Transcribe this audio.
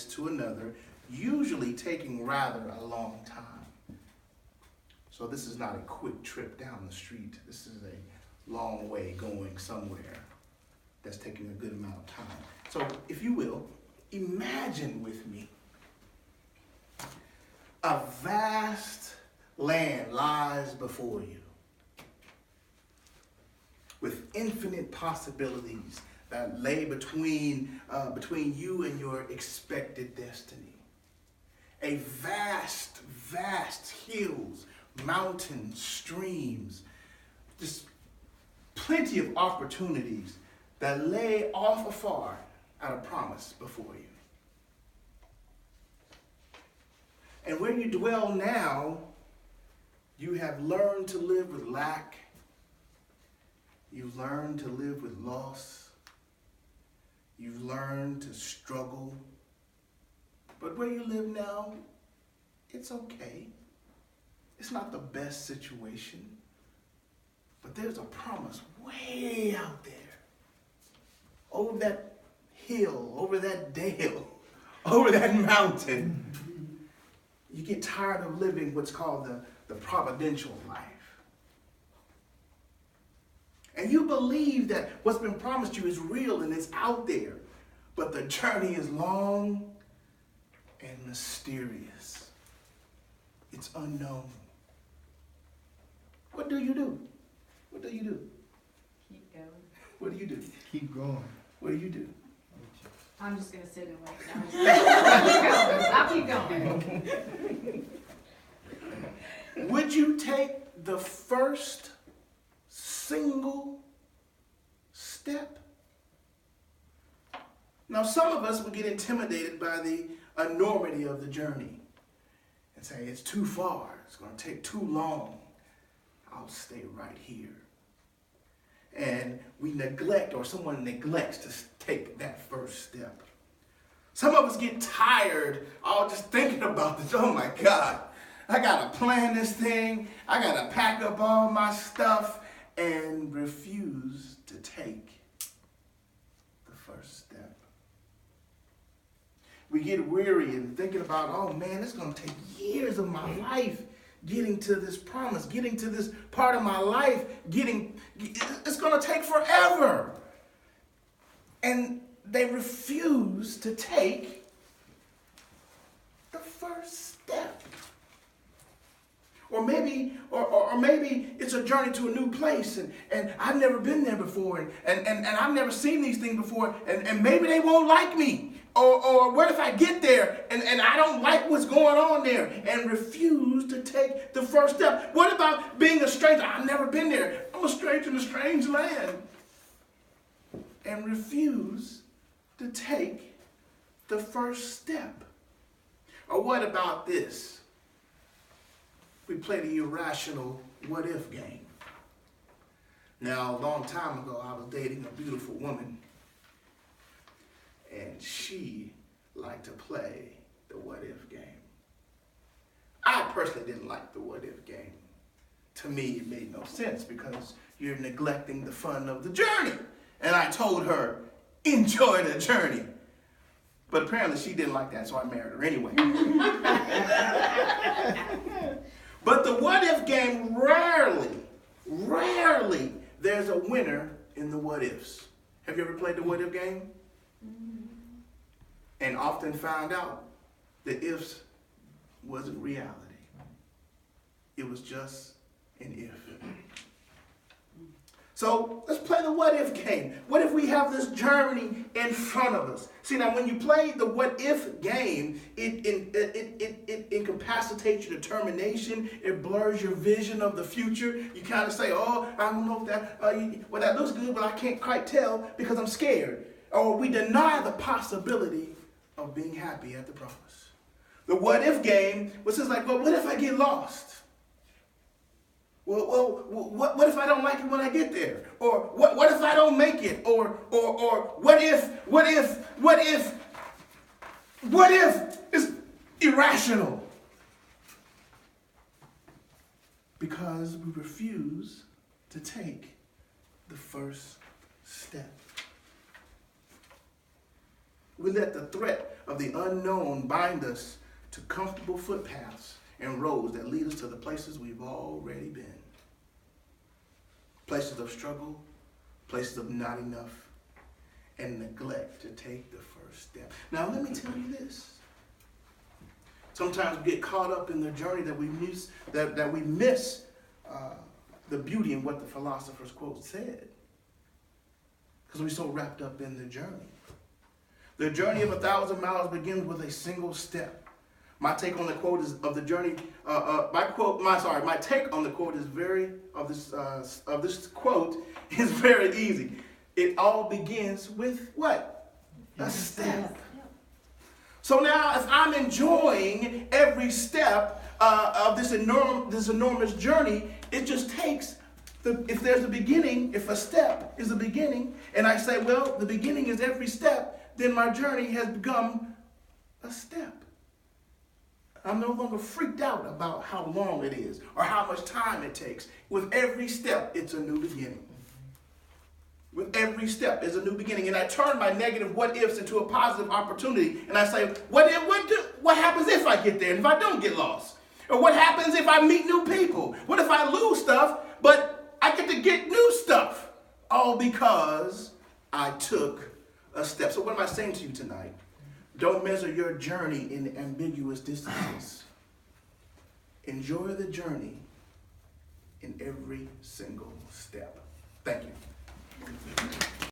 to another, usually taking rather a long time. So this is not a quick trip down the street. This is a long way going somewhere that's taking a good amount of time. So if you will, imagine with me a vast land lies before you with infinite possibilities that lay between you and your expected destiny. A vast hills, mountains, streams, just plenty of opportunities that lay off afar at a promise before you. And where you dwell now, you have learned to live with lack. You've learned to live with loss. You've learned to struggle. But where you live now, it's okay. It's not the best situation. But there's a promise way out there. Over that hill, over that dale, over that mountain. You get tired of living what's called the providential life. And you believe that what's been promised you is real and it's out there. But the journey is long and mysterious. It's unknown. What do you do? What do you do? Keep going. What do you do? Keep going. What do you do? I'm just going to sit and wait. No, I'll keep going. Would you take the first single step? Now, some of us would get intimidated by the enormity of the journey and say, it's too far, it's going to take too long, I'll stay right here. And we neglect, or someone neglects to take that first step. Some of us get tired all just thinking about this. Oh my God, I gotta plan this thing, I gotta pack up all my stuff, and refuse to take the first step. We get weary and thinking about, oh man, it's gonna take years of my life getting to this promise, getting to this part of my life, it's gonna take forever. And they refuse to take the first step. Or maybe it's a journey to a new place and I've never been there before and I've never seen these things before and maybe they won't like me. Or what if I get there and I don't like what's going on there and refuse to take the first step? What about being a stranger? I've never been there. I'm a stranger in a strange land. And refuse to take the first step. Or what about this? We play the irrational what if game. Now, a long time ago, I was dating a beautiful woman. And she liked to play the what if game. I personally didn't like the what if game. To me, it made no sense because you're neglecting the fun of the journey. And I told her, enjoy the journey. But apparently she didn't like that, so I married her anyway. But the what if game, rarely there's a winner in the what ifs. Have you ever played the what if game? And often found out the ifs wasn't reality. It was just an if. So let's play the what if game. What if we have this journey in front of us? See, now when you play the what if game, it incapacitates your determination. It blurs your vision of the future. You kind of say, oh, I don't know if that, well, that looks good, but I can't quite tell because I'm scared. Or we deny the possibility of being happy at the promise. The what if game was just like, well, what if I get lost? Well, what if I don't like it when I get there? Or what if I don't make it? Or what if is irrational? Because we refuse to take the first step. We let the threat of the unknown bind us to comfortable footpaths and roads that lead us to the places we've already been. Places of struggle, places of not enough, and neglect to take the first step. Now, let me tell you this. Sometimes we get caught up in the journey that we miss, that we miss the beauty in what the philosopher's quote said. Because we're so wrapped up in the journey. The journey of 1,000 miles begins with a single step. My take on the quote is of the journey. My take on the quote is this quote is very easy. It all begins with what? A step. So now, if I'm enjoying every step of this enormous journey, it just takes, if there's a beginning, if a step is a beginning, and I say, well, the beginning is every step, then my journey has become a step. I'm no longer freaked out about how long it is or how much time it takes. With every step, it's a new beginning. With every step is a new beginning. And I turn my negative what ifs into a positive opportunity. And I say, what happens if I get there and if I don't get lost? Or what happens if I meet new people? What if I lose stuff, but I get to get new stuff? All because I took a step. So what am I saying to you tonight? Don't measure your journey in ambiguous distances. Enjoy the journey in every single step. Thank you.